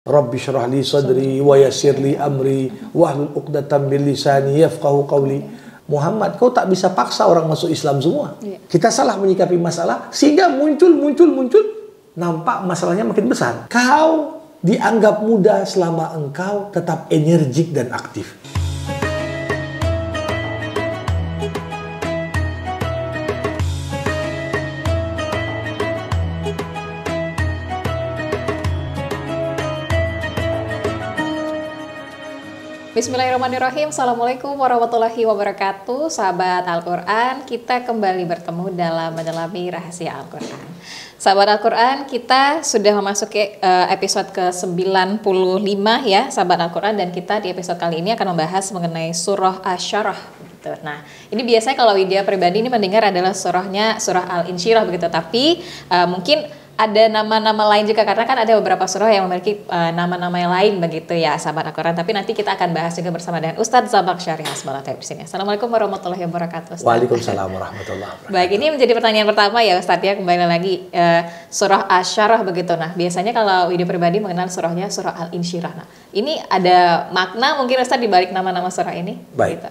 Rabbi syrah li sadri wa yassir li amri wahlul 'uqdatam min lisani yafqahu qawli. Muhammad, kau tak bisa paksa orang masuk Islam semua. Kita salah menyikapi masalah sehingga muncul nampak masalahnya makin besar. Kau dianggap muda selama engkau tetap energik dan aktif. Bismillahirrahmanirrahim. Assalamualaikum warahmatullahi wabarakatuh. Sahabat Al-Quran, kita kembali bertemu dalam mendalami rahasia Al-Quran. Sahabat Al-Quran, kita sudah memasuki episode ke-95 ya, sahabat Al-Quran. Dan kita di episode kali ini akan membahas mengenai surah Asy-Syarah. Nah, ini biasanya kalau Widya pribadi ini mendengar adalah surah Al-Insyirah begitu. Tapi mungkin ada nama-nama lain juga, karena kan ada beberapa surah yang memiliki nama-nama yang lain begitu ya, sahabat Al-Quran. Tapi nanti kita akan bahas juga bersama dengan Ustadz Zamakhsyari Hasbullah di sini. Assalamualaikum warahmatullahi wabarakatuh, Ustadz. Waalaikumsalam warahmatullahi wabarakatuh. Baik, ini menjadi pertanyaan pertama ya Ustadz ya, kembali lagi surah Asy-Syarah begitu. Nah, biasanya kalau Widya pribadi mengenal surahnya surah Al-Insyirah. Nah, ini ada makna mungkin Ustadz dibalik nama-nama surah ini? Baik. Gitu.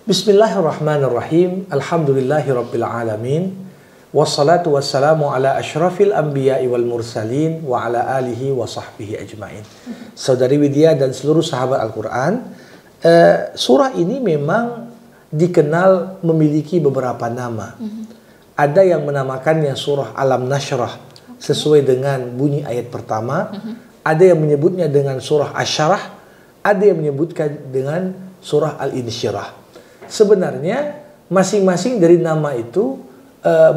Bismillahirrahmanirrahim. Alhamdulillahirabbil alamin. Wassalatu wassalamu ala asyrafil anbiya'i wal mursalin wa ala alihi wa sahbihi ajma'in. Saudari Widya dan seluruh sahabat Al-Quran, surah ini memang dikenal memiliki beberapa nama. Ada yang menamakannya surah Alam Nashrah sesuai dengan bunyi ayat pertama. Ada yang menyebutnya dengan surah Asy-Syarah. Ada yang menyebutkan dengan surah Al-Insyirah. Sebenarnya masing-masing dari nama itu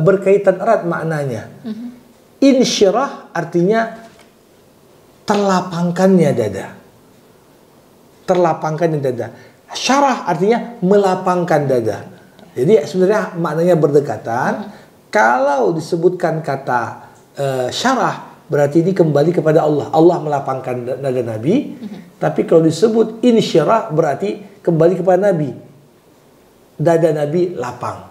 berkaitan erat maknanya. Insyirah artinya terlapangkannya dada. Terlapangkannya dada. Syarah artinya melapangkan dada. Jadi sebenarnya maknanya berdekatan. Kalau disebutkan kata syarah, berarti ini kembali kepada Allah. Allah melapangkan dada Nabi. Tapi kalau disebut insyirah, berarti kembali kepada Nabi. Dada Nabi lapang.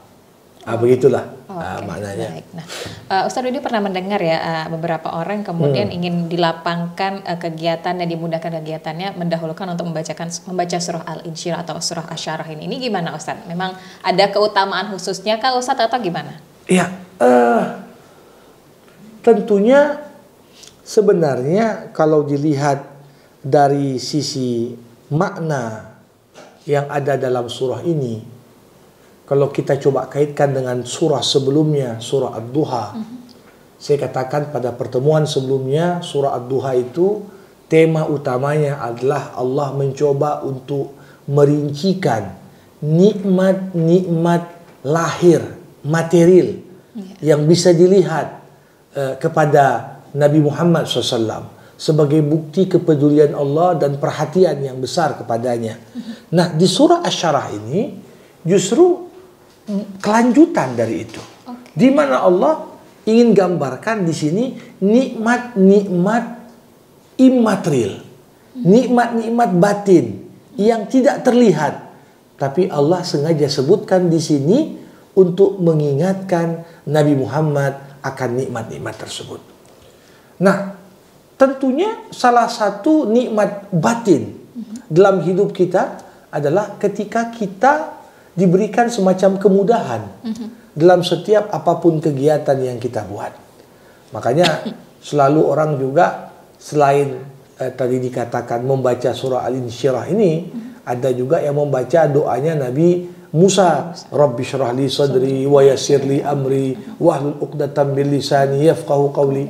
Begitulah maknanya. Baik. Nah, Ustadz Widya pernah mendengar ya beberapa orang kemudian ingin dilapangkan kegiatan dan dimudahkan kegiatannya, mendahulukan untuk membaca surah Al-Insyirah atau surah Asy-Syarah ini. Ini gimana Ustadz? Memang ada keutamaan khususnya kah Ustadz atau gimana? Iya, tentunya sebenarnya kalau dilihat dari sisi makna yang ada dalam surah ini, kalau kita coba kaitkan dengan surah sebelumnya, surah Ad-Duha. Saya katakan pada pertemuan sebelumnya, surah Ad-Duha itu tema utamanya adalah Allah mencoba untuk merincikan nikmat-nikmat lahir, material yang bisa dilihat kepada Nabi Muhammad SAW sebagai bukti kepedulian Allah dan perhatian yang besar kepadanya. Nah, di surah Asy-Syarah ini justru kelanjutan dari itu, di mana Allah ingin gambarkan di sini nikmat-nikmat imaterial, nikmat-nikmat batin yang tidak terlihat, tapi Allah sengaja sebutkan di sini untuk mengingatkan Nabi Muhammad akan nikmat-nikmat tersebut. Nah, tentunya salah satu nikmat batin dalam hidup kita adalah ketika kita diberikan semacam kemudahan dalam setiap apapun kegiatan yang kita buat. Makanya selalu orang juga selain tadi dikatakan membaca surah Al-Insyirah ini, ada juga yang membaca doanya Nabi Musa, Rabbi syrah li sadri wa yassir li amri wahlul 'uqdatam min lisani yafqahu qawli.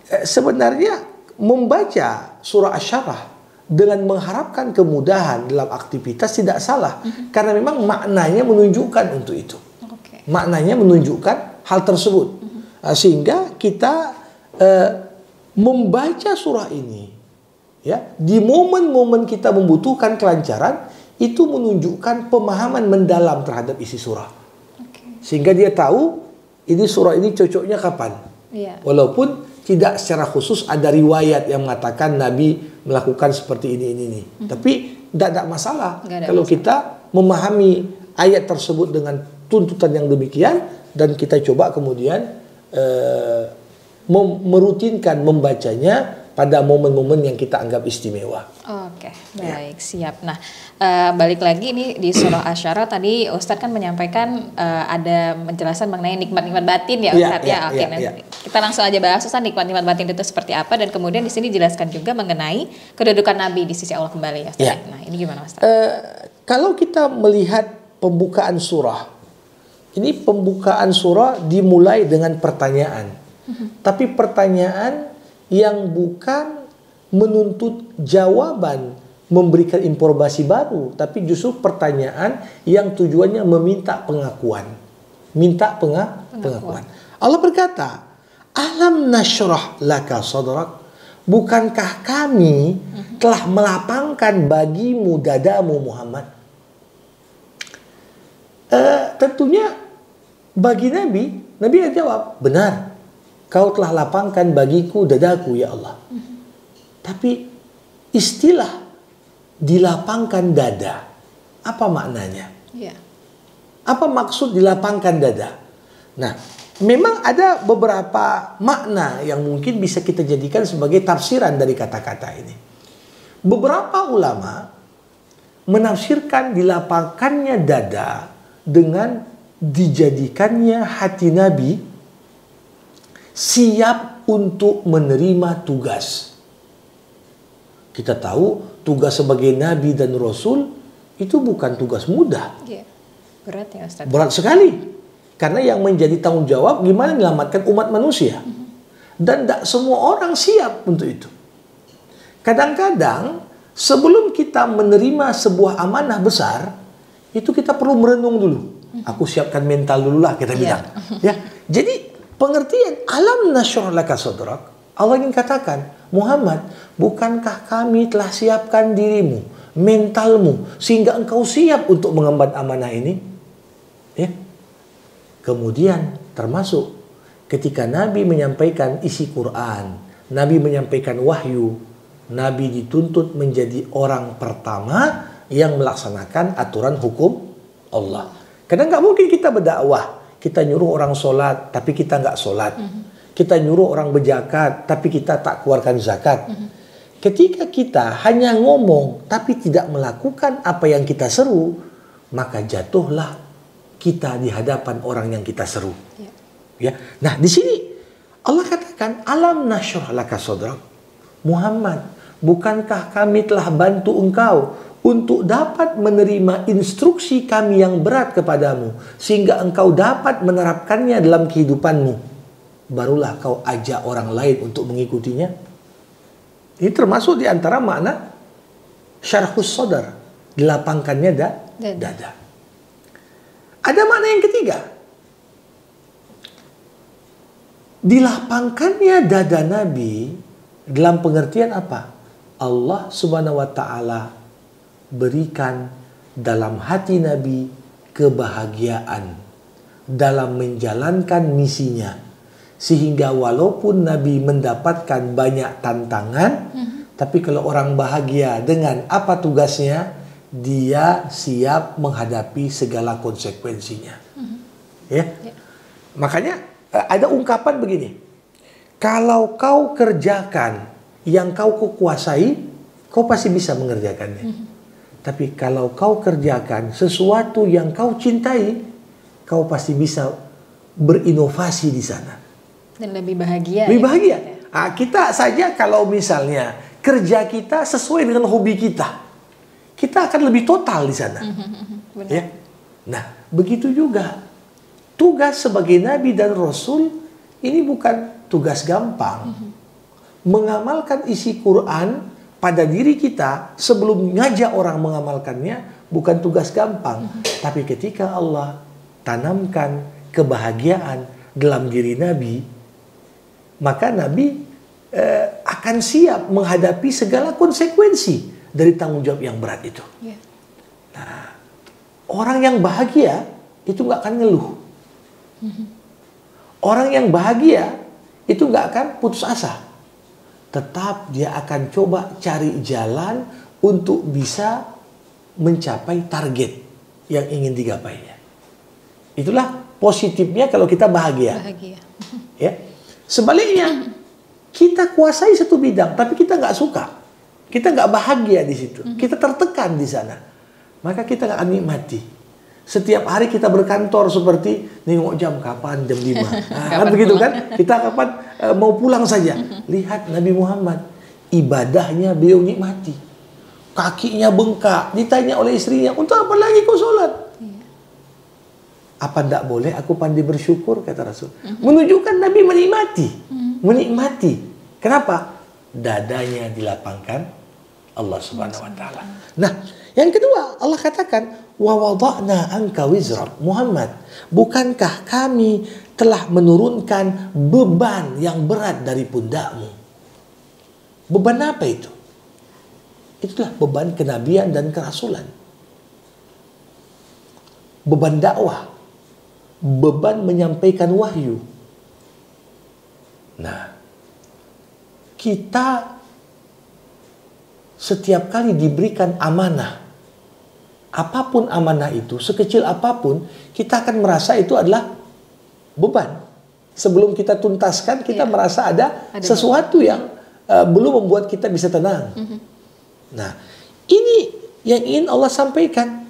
Sebenarnya membaca surah Asy-Syarah dengan mengharapkan kemudahan dalam aktivitas tidak salah, karena memang maknanya menunjukkan untuk itu. Maknanya menunjukkan hal tersebut. Sehingga kita membaca surah ini ya, di momen-momen kita membutuhkan kelancaran, itu menunjukkan pemahaman mendalam terhadap isi surah. Sehingga dia tahu ini surah ini cocoknya kapan. Walaupun tidak secara khusus ada riwayat yang mengatakan Nabi melakukan seperti ini. Tapi tidak ada masalah kalau kita memahami ayat tersebut dengan tuntutan yang demikian, dan kita coba kemudian merutinkan membacanya pada momen-momen yang kita anggap istimewa. Oke, baik, siap. Nah, balik lagi nih di surah Asy-Syu'ara tadi Ustadz kan menyampaikan ada penjelasan mengenai nikmat-nikmat batin ya Ustadz Oke, kita langsung aja bahas Ustadz nikmat-nikmat batin itu seperti apa, dan kemudian di sini dijelaskan juga mengenai kedudukan Nabi di sisi Allah kembali ya Ustadz. Nah, ini gimana Ustadz? Kalau kita melihat pembukaan surah, ini pembukaan surah dimulai dengan pertanyaan. Tapi pertanyaan yang bukan menuntut jawaban, memberikan informasi baru, tapi justru pertanyaan yang tujuannya meminta pengakuan. Minta pengakuan. Allah berkata, "Alam nasyrah laka sadrak?" Bukankah kami telah melapangkan bagimu dadamu Muhammad? Tentunya bagi Nabi jawab, benar. Kau telah lapangkan bagiku dadaku ya Allah. Tapi istilah dilapangkan dada, apa maknanya? Apa maksud dilapangkan dada? Nah, memang ada beberapa makna yang mungkin bisa kita jadikan sebagai tafsiran dari kata-kata ini. Beberapa ulama menafsirkan dilapangkannya dada dengan dijadikannya hati Nabi siap untuk menerima tugas. Kita tahu tugas sebagai Nabi dan Rasul itu bukan tugas mudah. Berat ya Ustaz. Berat sekali. Karena yang menjadi tanggung jawab gimana menyelamatkan umat manusia. Dan tidak semua orang siap untuk itu. Kadang-kadang sebelum kita menerima sebuah amanah besar, itu kita perlu merenung dulu. Aku siapkan mental dulu lah kita bilang. Ya. Jadi pengertian alam nasyrah laka sadrak, Allah ingin katakan, Muhammad, bukankah kami telah siapkan dirimu, mentalmu, sehingga engkau siap untuk mengemban amanah ini? Ya. Kemudian termasuk ketika Nabi menyampaikan isi Quran, Nabi menyampaikan wahyu, Nabi dituntut menjadi orang pertama yang melaksanakan aturan hukum Allah. Karena nggak mungkin kita berdakwah, kita nyuruh orang sholat, tapi kita nggak sholat. Kita nyuruh orang berzakat, tapi kita tak keluarkan zakat. Ketika kita hanya ngomong, tapi tidak melakukan apa yang kita seru, maka jatuhlah kita di hadapan orang yang kita seru. Ya. Nah, di sini Allah katakan, alam nasyrah laka sadrak. Muhammad, bukankah kami telah bantu engkau untuk dapat menerima instruksi kami yang berat kepadamu, sehingga engkau dapat menerapkannya dalam kehidupanmu. Barulah kau ajak orang lain untuk mengikutinya. Ini termasuk di antara makna syarhus sadar, dilapangkannya dada. Ada makna yang ketiga. Dilapangkannya dada Nabi dalam pengertian apa? Allah Subhanahu wa taala berikan dalam hati Nabi kebahagiaan dalam menjalankan misinya, sehingga walaupun Nabi mendapatkan banyak tantangan, tapi kalau orang bahagia dengan apa tugasnya, dia siap menghadapi segala konsekuensinya. Ya. Makanya ada ungkapan begini, kalau kau kerjakan yang kau kuasai, kau pasti bisa mengerjakannya. Tapi kalau kau kerjakan sesuatu yang kau cintai, kau pasti bisa berinovasi di sana. Dan lebih bahagia. Lebih bahagia. Nah, kita saja kalau misalnya kerja kita sesuai dengan hobi kita, kita akan lebih total di sana. Ya. Nah, begitu juga tugas sebagai Nabi dan Rasul ini bukan tugas gampang. Mengamalkan isi Quran pada diri kita sebelum ngajak orang mengamalkannya bukan tugas gampang. Tapi ketika Allah tanamkan kebahagiaan dalam diri Nabi, maka Nabi akan siap menghadapi segala konsekuensi dari tanggung jawab yang berat itu. Nah, orang yang bahagia itu nggak akan ngeluh. Orang yang bahagia itu nggak akan putus asa. Tetap dia akan coba cari jalan untuk bisa mencapai target yang ingin digapainya. Itulah positifnya kalau kita bahagia. Ya. Sebaliknya, kita kuasai satu bidang, tapi kita nggak suka. Kita nggak bahagia di situ. Kita tertekan di sana. Maka kita nggak akan nikmati. Setiap hari kita berkantor seperti nengok jam kapan jam 5. Kan begitu kan? Kita kapan mau pulang saja. Lihat Nabi Muhammad, ibadahnya beliau nikmati. Kakinya bengkak, ditanya oleh istrinya, "Untuk apa lagi kau sholat?" Apa tidak boleh aku pandai bersyukur, kata Rasul. Menunjukkan Nabi menikmati. Menikmati. Kenapa? Dadanya dilapangkan Allah Subhanahu wa taala. Nah, yang kedua, Allah katakan, "Wa wada'na anka wizrak." Muhammad, bukankah kami telah menurunkan beban yang berat dari pundakmu? Beban apa itu? Itulah beban kenabian dan kerasulan. Beban dakwah. Beban menyampaikan wahyu. Nah, kita setiap kali diberikan amanah, apapun amanah itu, sekecil apapun, kita akan merasa itu adalah beban. Sebelum kita tuntaskan, kita merasa ada sesuatu yang belum membuat kita bisa tenang. Nah, ini yang ingin Allah sampaikan.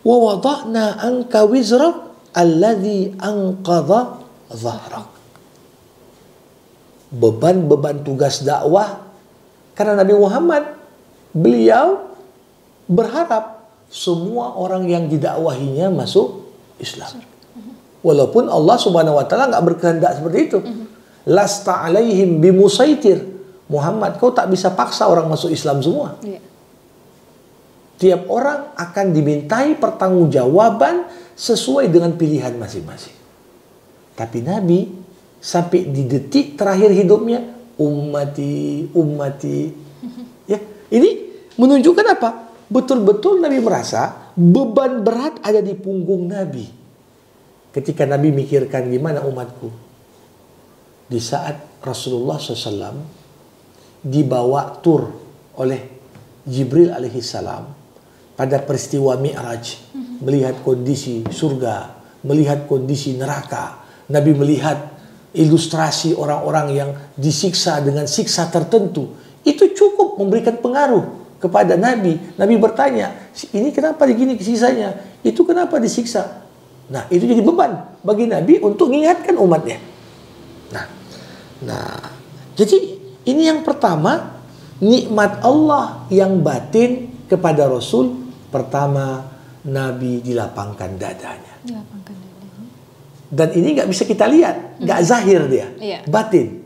Wa wada'na anka wizrak alladhi anqadha dhahrak. Beban-beban tugas dakwah, karena Nabi Muhammad, beliau berharap semua orang yang didakwahinya masuk Islam. Walaupun Allah Subhanahu wa taala nggak berkehendak seperti itu. Lasta alaihim bimusaitir. Muhammad, kau tak bisa paksa orang masuk Islam semua. Tiap orang akan dimintai pertanggungjawaban sesuai dengan pilihan masing-masing. Tapi Nabi sampai di detik terakhir hidupnya, ummati, ummati. Ya, ini menunjukkan apa? Betul-betul Nabi merasa beban berat ada di punggung Nabi. Ketika Nabi mikirkan gimana umatku. Di saat Rasulullah SAW dibawa tur oleh Jibril alaihissalam pada peristiwa Mi'raj, melihat kondisi surga, melihat kondisi neraka. Nabi melihat ilustrasi orang-orang yang disiksa dengan siksa tertentu. Itu cukup memberikan pengaruh kepada Nabi. Nabi bertanya, ini kenapa begini sisanya? Itu kenapa disiksa? Nah, itu jadi beban bagi Nabi untuk mengingatkan umatnya. Nah, jadi ini yang pertama, nikmat Allah yang batin kepada Rasul. Pertama, Nabi dilapangkan dadanya. Dan ini nggak bisa kita lihat, nggak zahir dia, batin.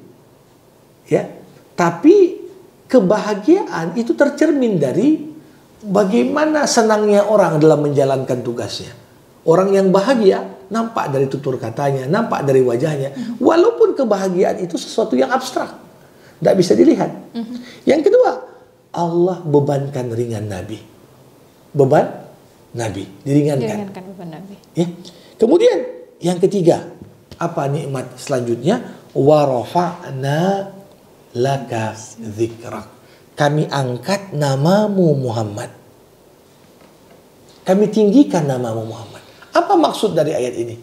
Ya, tapi kebahagiaan itu tercermin dari bagaimana senangnya orang dalam menjalankan tugasnya. Orang yang bahagia nampak dari tutur katanya, nampak dari wajahnya. Walaupun kebahagiaan itu sesuatu yang abstrak, nggak bisa dilihat. Yang kedua, Allah bebankan ringan Nabi. Beban Nabi diringankan. Beban Nabi. Ya. Kemudian yang ketiga, apa nikmat selanjutnya? Wa rafa'na laka dzikrak. Kami angkat namamu Muhammad. Kami tinggikan namamu Muhammad. Apa maksud dari ayat ini?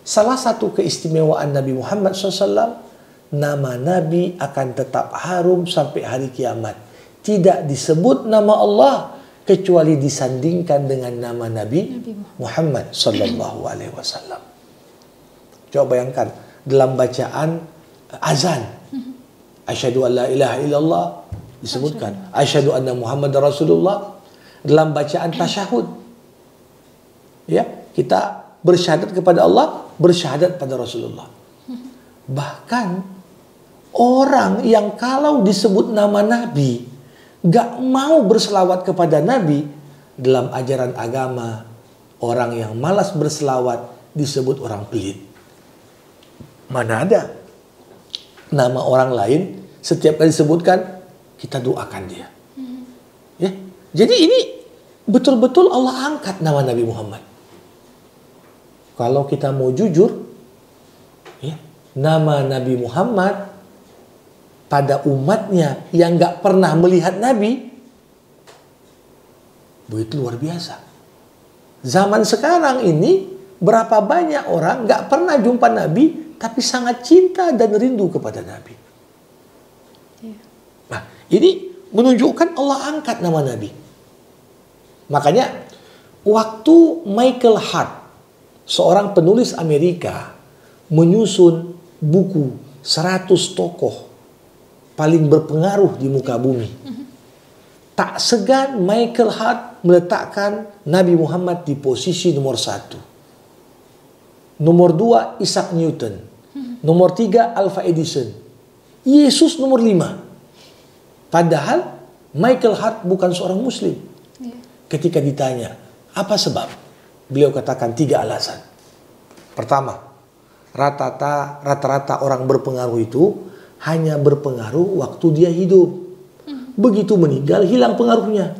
Salah satu keistimewaan Nabi Muhammad SAW, nama Nabi akan tetap harum sampai hari kiamat. Tidak disebut nama Allah kecuali disandingkan dengan nama Nabi Muhammad sallallahu alaihi wasallam. Coba bayangkan dalam bacaan azan, asyhadu an la ilaha illallah disebutkan, asyhadu anna Muhammadar Rasulullah. Dalam bacaan tasyahud, ya, kita bersyahadat kepada Allah, bersyahadat pada Rasulullah. Bahkan orang yang kalau disebut nama Nabi gak mau berselawat kepada Nabi, dalam ajaran agama, orang yang malas berselawat disebut orang pelit. Mana ada nama orang lain setiap kali disebutkan kita doakan dia. Ya, jadi ini betul-betul Allah angkat nama Nabi Muhammad. Kalau kita mau jujur, ya, nama Nabi Muhammad pada umatnya yang gak pernah melihat Nabi, begitu luar biasa. Zaman sekarang ini, berapa banyak orang gak pernah jumpa Nabi, tapi sangat cinta dan rindu kepada Nabi. Nah, ini menunjukkan Allah angkat nama Nabi. Makanya waktu Michael Hart, seorang penulis Amerika, menyusun buku 100 tokoh paling berpengaruh di muka bumi, tak segan Michael Hart meletakkan Nabi Muhammad di posisi nomor 1. Nomor 2 Isaac Newton. Nomor 3 Alva Edison. Yesus nomor 5. Padahal Michael Hart bukan seorang muslim. Ketika ditanya, apa sebab? Beliau katakan 3 alasan. Pertama, rata-rata orang berpengaruh itu hanya berpengaruh waktu dia hidup. Begitu meninggal, hilang pengaruhnya.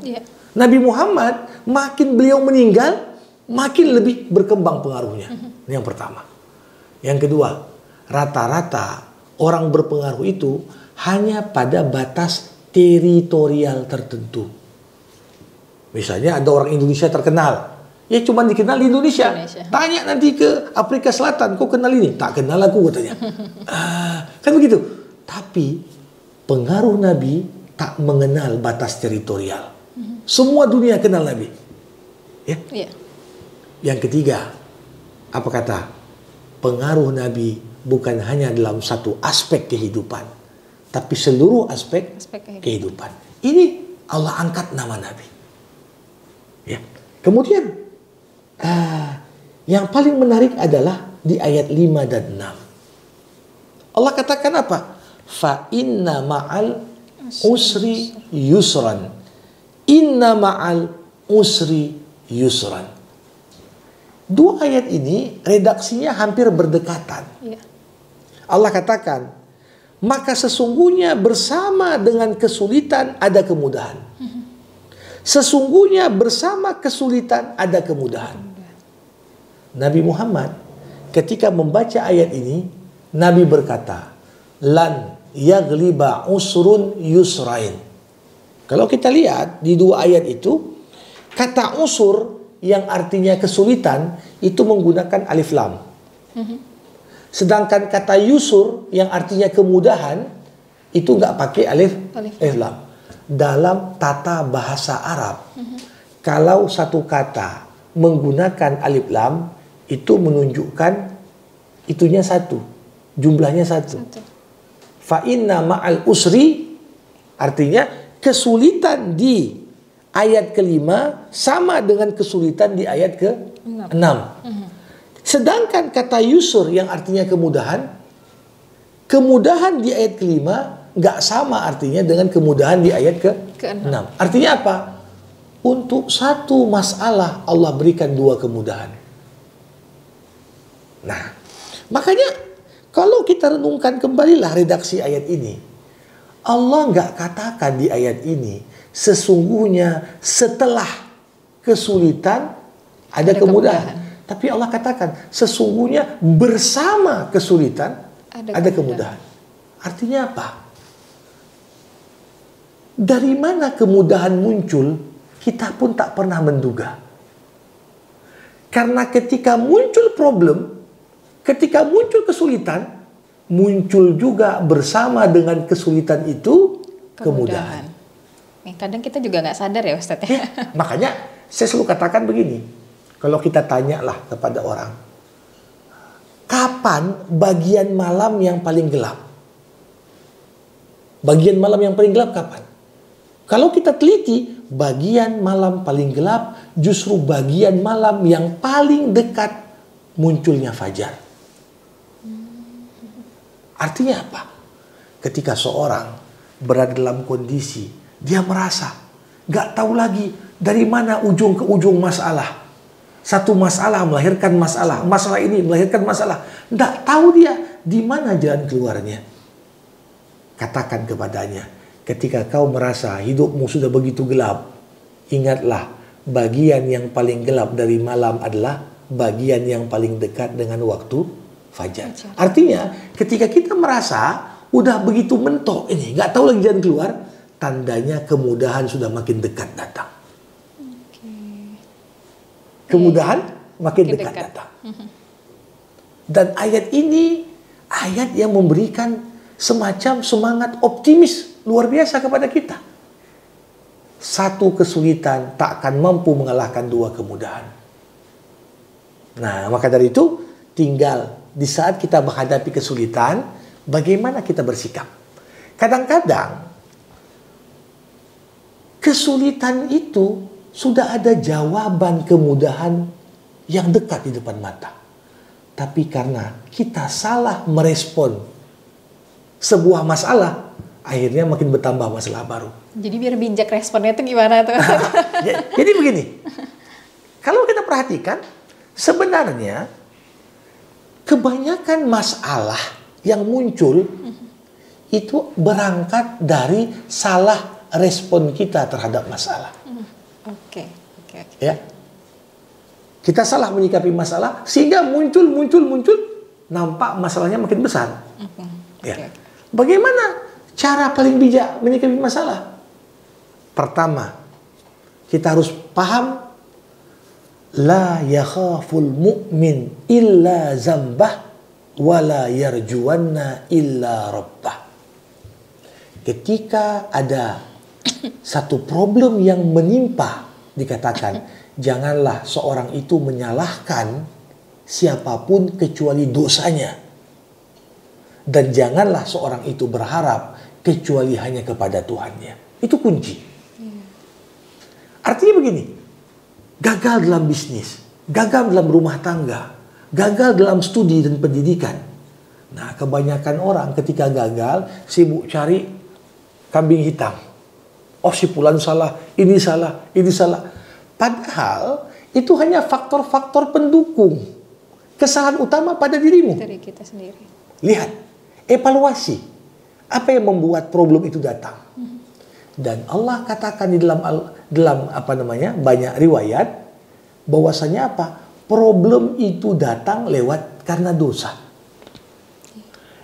Nabi Muhammad, makin beliau meninggal, makin lebih berkembang pengaruhnya. Ini yang pertama. Yang kedua, rata-rata orang berpengaruh itu hanya pada batas teritorial tertentu. Misalnya ada orang Indonesia terkenal, ya cuma dikenal di Indonesia. Tanya nanti ke Afrika Selatan, kau kenal ini? Tak kenal aku katanya. Kan begitu. Tapi pengaruh Nabi tak mengenal batas teritorial. Semua dunia kenal Nabi. Ya. Yang ketiga, apa kata? Pengaruh Nabi bukan hanya dalam satu aspek kehidupan, tapi seluruh aspek kehidupan. Ini Allah angkat nama Nabi. Ya. Kemudian yang paling menarik adalah di ayat 5 dan 6. Allah katakan apa? Fa inna ma'al usri yusran. Inna ma'al usri yusran. Dua ayat ini redaksinya hampir berdekatan. Allah katakan, maka sesungguhnya bersama dengan kesulitan ada kemudahan. Sesungguhnya bersama kesulitan ada kemudahan. Nabi Muhammad ketika membaca ayat ini, Nabi berkata, lan yagliba usrun yusrain. Kalau kita lihat di dua ayat itu, kata usur yang artinya kesulitan itu menggunakan alif lam. Sedangkan kata yusur yang artinya kemudahan itu nggak pakai alif lam. Dalam tata bahasa Arab, kalau satu kata menggunakan alif lam, itu menunjukkan itunya satu, jumlahnya satu. Fa inna ma'al usri artinya kesulitan di ayat kelima sama dengan kesulitan di ayat ke-6. Sedangkan kata yusur yang artinya kemudahan, kemudahan di ayat kelima nggak sama artinya dengan kemudahan di ayat ke-6. Artinya apa? Untuk satu masalah Allah berikan dua kemudahan. Nah, makanya kalau kita renungkan kembalilah redaksi ayat ini, Allah nggak katakan di ayat ini sesungguhnya setelah kesulitan ada kemudahan. Tapi Allah katakan sesungguhnya bersama kesulitan ada kemudahan. Artinya apa? Dari mana kemudahan muncul, kita pun tak pernah menduga. Karena ketika muncul problem, ketika muncul kesulitan, muncul juga bersama dengan kesulitan itu kemudahan. Kadang kita juga nggak sadar ya Ustadz. Ya, makanya saya selalu katakan begini, kalau kita tanyalah kepada orang, kapan bagian malam yang paling gelap? Bagian malam yang paling gelap kapan? Kalau kita teliti, bagian malam paling gelap justru bagian malam yang paling dekat munculnya fajar. Artinya apa? Ketika seorang berada dalam kondisi, dia merasa gak tahu lagi dari mana ujung ke ujung masalah. Satu masalah melahirkan masalah, masalah ini melahirkan masalah. Gak tahu dia di mana jalan keluarnya. Katakan kepadanya, ketika kau merasa hidupmu sudah begitu gelap, ingatlah bagian yang paling gelap dari malam adalah bagian yang paling dekat dengan waktu fajar. Artinya ketika kita merasa udah begitu mentok ini, nggak tahu lagi jalan keluar, tandanya kemudahan sudah makin dekat datang. Kemudahan makin dekat datang. Dan ayat ini ayat yang memberikan semacam semangat optimis luar biasa kepada kita. Satu kesulitan tak akan mampu mengalahkan dua kemudahan. Nah, maka dari itu tinggal di saat kita menghadapi kesulitan, bagaimana kita bersikap. Kadang-kadang kesulitan itu sudah ada jawaban kemudahan yang dekat di depan mata. Tapi karena kita salah merespon sebuah masalah, akhirnya makin bertambah masalah baru. Jadi biar bijak responnya itu gimana tuh? Jadi begini, kalau kita perhatikan, sebenarnya kebanyakan masalah yang muncul itu berangkat dari salah respon kita terhadap masalah. Oke. Ya, kita salah menyikapi masalah sehingga muncul, nampak masalahnya makin besar. Ya. Bagaimana cara paling bijak menyikapi masalah? Pertama, kita harus paham la yakhaful mu'min illa zambah wa la yarjuwanna illa rabbah. Ketika ada satu problem yang menimpa, dikatakan janganlah seorang itu menyalahkan siapapun kecuali dosanya, dan janganlah seorang itu berharap kecuali hanya kepada Tuhannya. Itu kunci. Artinya begini, gagal dalam bisnis, gagal dalam rumah tangga, gagal dalam studi dan pendidikan. Nah, kebanyakan orang ketika gagal sibuk cari kambing hitam. Oh, si fulan salah, ini salah, ini salah. Padahal itu hanya faktor-faktor pendukung. Kesalahan utama pada dirimu. Dari kita sendiri. Lihat, evaluasi. Apa yang membuat problem itu datang? Dan Allah katakan di dalam banyak riwayat bahwasanya apa? Problem itu datang lewat karena dosa.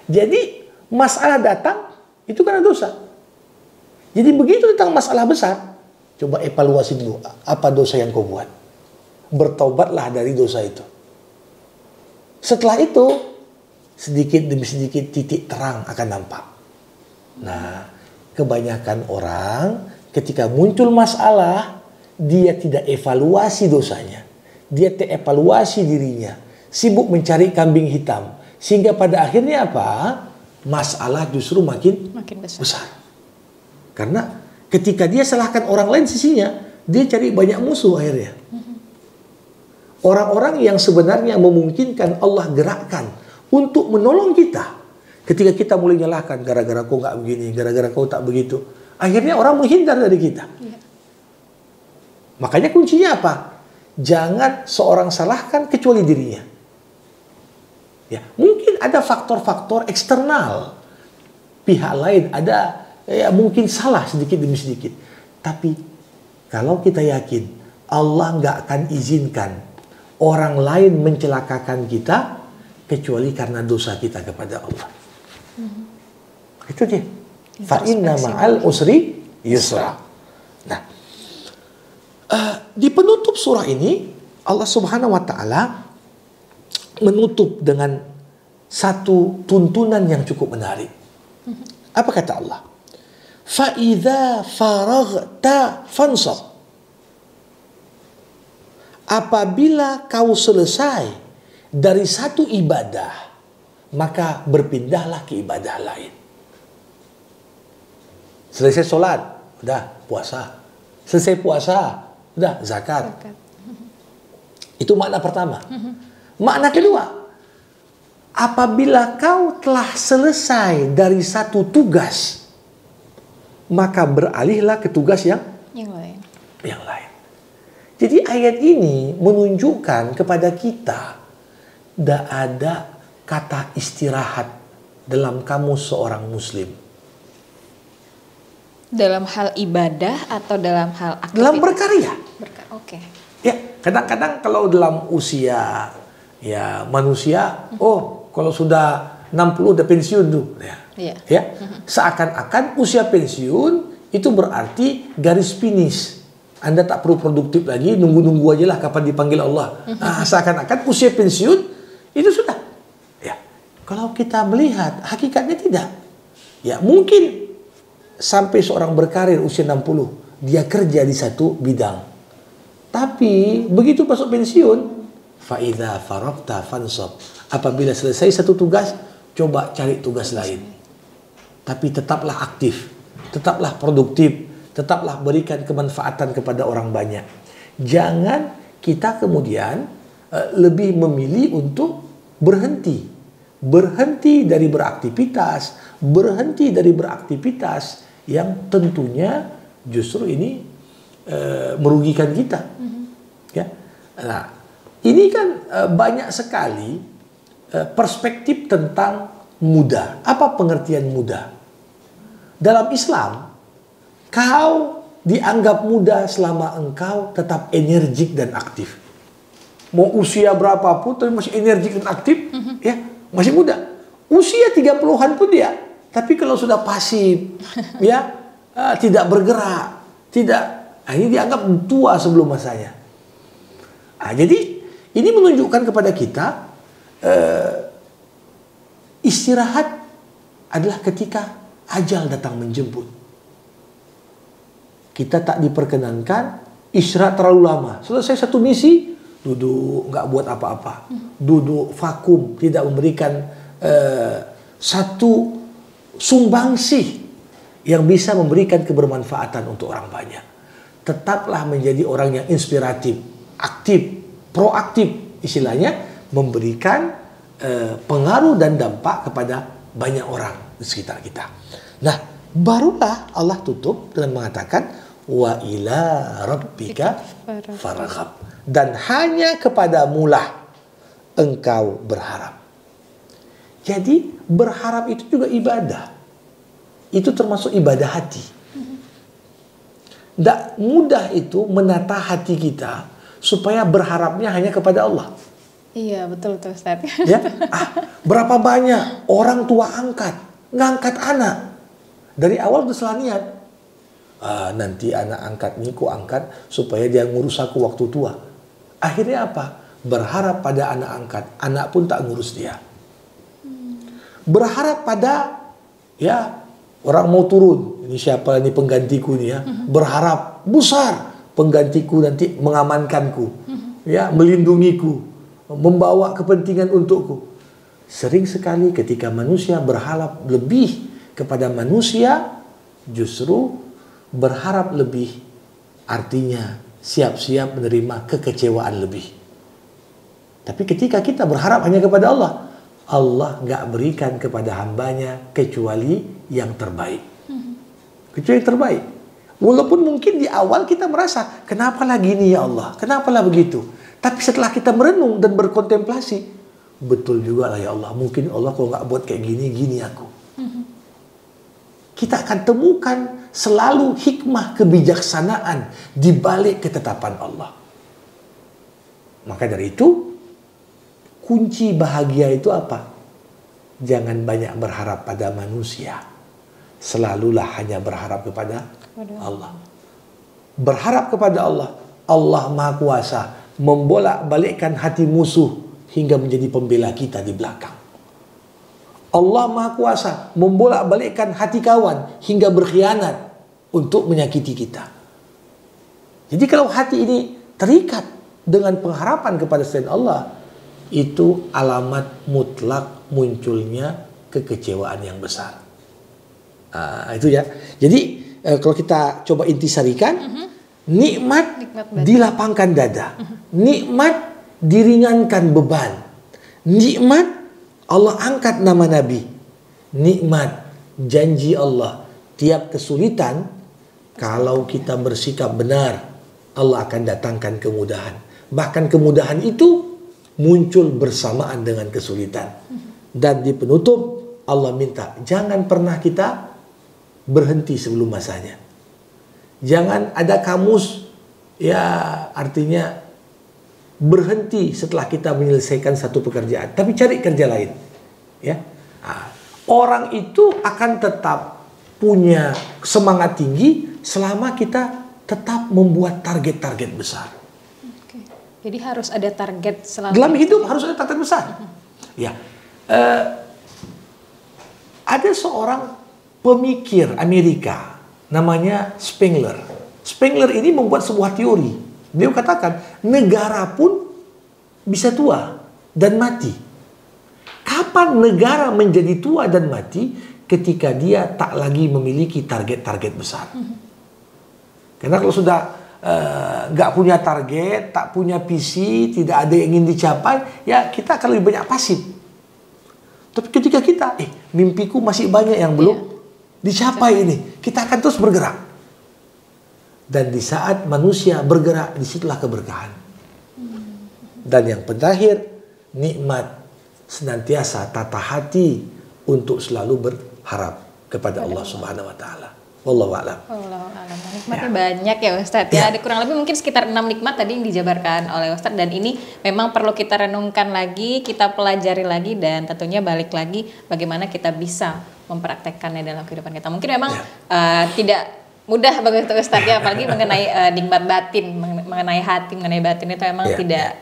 Jadi masalah datang itu karena dosa. Jadi begitu tentang masalah besar, coba evaluasi dulu apa dosa yang kau buat. Bertobatlah dari dosa itu. Setelah itu sedikit demi sedikit titik terang akan nampak. Nah, kebanyakan orang ketika muncul masalah, dia tidak evaluasi dosanya. Dia tidak evaluasi dirinya. Sibuk mencari kambing hitam. Sehingga pada akhirnya apa? Masalah justru makin besar. Karena ketika dia salahkan orang lain sisinya, dia cari banyak musuh akhirnya. Orang-orang yang sebenarnya memungkinkan Allah gerakkan untuk menolong kita. Ketika kita mulai nyalahkan, gara-gara kau nggak begini, gara-gara kau tak begitu, akhirnya orang menghindar dari kita. Makanya kuncinya apa? Jangan seorang salahkan kecuali dirinya. Ya, mungkin ada faktor-faktor eksternal. Pihak lain ada mungkin salah sedikit demi sedikit. Tapi kalau kita yakin Allah nggak akan izinkan orang lain mencelakakan kita kecuali karena dosa kita kepada Allah. Itu dia. Fa inna ma'al usri yusra. Nah, di penutup surah ini Allah Subhanahu wa taala menutup dengan satu tuntunan yang cukup menarik. Apa kata Allah? Fa idza faraghta fansab. Apabila kau selesai dari satu ibadah, maka berpindahlah ke ibadah lain. Selesai sholat, udah puasa. Selesai puasa, udah zakat. Itu makna pertama. Makna kedua, apabila kau telah selesai dari satu tugas, maka beralihlah ke tugas yang lain. Jadi ayat ini menunjukkan kepada kita tidak ada kata istirahat dalam kamus seorang muslim. Dalam hal ibadah atau dalam hal aktivitas? Dalam berkarya. Oke. Ya, kadang-kadang kalau dalam usia ya manusia, kalau sudah 60 udah pensiun tuh. Ya. Seakan-akan usia pensiun itu berarti garis finish. Anda tak perlu produktif lagi, nunggu-nunggu aja lah kapan dipanggil Allah. Seakan-akan usia pensiun itu sudah. Ya. Kalau kita melihat hakikatnya tidak. Ya mungkin sampai seorang berkarir usia 60, dia kerja di satu bidang. Tapi begitu masuk pensiun, faidza faragta fansab. Apabila selesai satu tugas, coba cari tugas lain. Tapi tetaplah aktif, tetaplah produktif, tetaplah berikan kemanfaatan kepada orang banyak. Jangan kita kemudian lebih memilih untuk berhenti dari beraktivitas, yang tentunya justru ini merugikan kita. Ya, nah ini kan banyak sekali perspektif tentang muda. Apa pengertian muda? Dalam Islam, kau dianggap muda selama engkau tetap energik dan aktif. Mau usia berapapun tapi masih energik dan aktif, ya masih muda. Usia 30-an pun dia, tapi kalau sudah pasif, ya tidak bergerak, ini dianggap tua sebelum masanya. Jadi ini menunjukkan kepada kita istirahat adalah ketika ajal datang menjemput. Kita tak diperkenankan istirahat terlalu lama. Selesai satu misi, duduk, nggak buat apa-apa. Duduk, vakum, tidak memberikan satu sumbangsih yang bisa memberikan kebermanfaatan untuk orang banyak. Tetaplah menjadi orang yang inspiratif, aktif, proaktif, istilahnya memberikan pengaruh dan dampak kepada banyak orang di sekitar kita. Nah, barulah Allah tutup dengan mengatakan wa ila rabbika farghab, dan hanya kepadamulah engkau berharap. Jadi berharap itu juga ibadah. Itu termasuk ibadah hati. Tidak mudah itu menata hati kita supaya berharapnya hanya kepada Allah. Iya, betul tuh Ustaz. Ya, berapa banyak orang tua ngangkat anak dari awal udah salah niat. Nanti anak angkat nih, ku angkat supaya dia ngurus aku waktu tua. Akhirnya apa? Berharap pada anak angkat, anak pun tak ngurus dia. Berharap pada ya orang mau turun, ini siapa ini penggantiku nih ya. Berharap besar penggantiku nanti mengamankanku, ya melindungiku, membawa kepentingan untukku. Sering sekali ketika manusia berharap lebih kepada manusia, justru berharap lebih artinya siap-siap menerima kekecewaan lebih. Tapi ketika kita berharap hanya kepada Allah, Allah nggak berikan kepada hambanya kecuali yang terbaik. Kecuali yang terbaik. Walaupun mungkin di awal kita merasa, kenapa lagi ini ya Allah? Kenapalah begitu? Tapi setelah kita merenung dan berkontemplasi, betul juga lah ya Allah. Mungkin Allah kalau nggak buat kayak gini, gini aku. Kita akan temukan selalu hikmah kebijaksanaan di balik ketetapan Allah. Maka dari itu, kunci bahagia itu apa? Jangan banyak berharap pada manusia. Selalulah hanya berharap kepada Allah. Berharap kepada Allah. Allah Maha Kuasa membolak-balikkan hati musuh hingga menjadi pembela kita di belakang. Allah Maha Kuasa membolak-balikkan hati kawan hingga berkhianat untuk menyakiti kita. Jadi kalau hati ini terikat dengan pengharapan kepada selain Allah, itu alamat mutlak munculnya kekecewaan yang besar. Itu ya. Jadi kalau kita coba intisarikan, nikmat dilapangkan dada, nikmat diringankan beban, nikmat Allah angkat nama Nabi, nikmat janji Allah. Tiap kesulitan, kalau kita bersikap benar, Allah akan datangkan kemudahan. Bahkan kemudahan itu muncul bersamaan dengan kesulitan. Dan di penutup Allah minta, jangan pernah kita berhenti sebelum masanya. Jangan ada kamus, ya artinya berhenti setelah kita menyelesaikan satu pekerjaan, tapi cari kerja lain. Ya, orang itu akan tetap punya semangat tinggi selama kita tetap membuat target-target besar. Oke. Jadi harus ada target selalu. Dalam hidup harus ada target besar. Ya, Ada seorang pemikir Amerika namanya Spengler. Spengler ini membuat sebuah teori. Beliau katakan negara pun bisa tua dan mati. Kapan negara menjadi tua dan mati? Ketika dia tak lagi memiliki target-target besar. Karena kalau sudah nggak punya target, tak punya visi, tidak ada yang ingin dicapai, ya kita akan lebih banyak pasif. Tapi ketika kita, mimpiku masih banyak yang belum dicapai ini, kita akan terus bergerak. Dan di saat manusia bergerak, disitulah keberkahan. Dan yang terakhir, nikmat senantiasa tata hati untuk selalu berharap kepada Allah Subhanahu Wa Taala. Wallahu a'lam. Wallahu a'lam. Nikmatnya banyak ya Ustadz. Ya, ada kurang lebih mungkin sekitar 6 nikmat tadi yang dijabarkan oleh Ustadz, dan ini memang perlu kita renungkan lagi, kita pelajari lagi, dan tentunya balik lagi bagaimana kita bisa mempraktekkannya dalam kehidupan kita. Mungkin memang tidak mudah bagi Ustadz ya, apalagi mengenai nikmat batin, mengenai hati, mengenai batin itu memang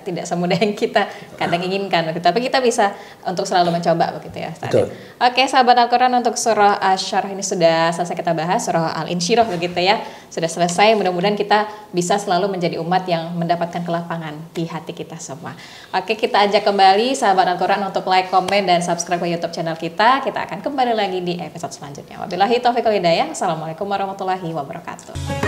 tidak semudah yang kita kadang inginkan begitu. Tapi kita bisa untuk selalu mencoba begitu ya Ustadz. Oke, sahabat Al-Quran, untuk surah Asy-Syarah ini sudah selesai kita bahas, surah Al-Insyirah begitu ya. Sudah selesai, mudah-mudahan kita bisa selalu menjadi umat yang mendapatkan kelapangan di hati kita semua. Oke, kita ajak kembali sahabat Al-Quran untuk like, komen, dan subscribe ke YouTube channel kita. Kita akan kembali lagi di episode selanjutnya. Wabillahi taufiq wal hidayah. Assalamualaikum warahmatullahi wabarakatuh.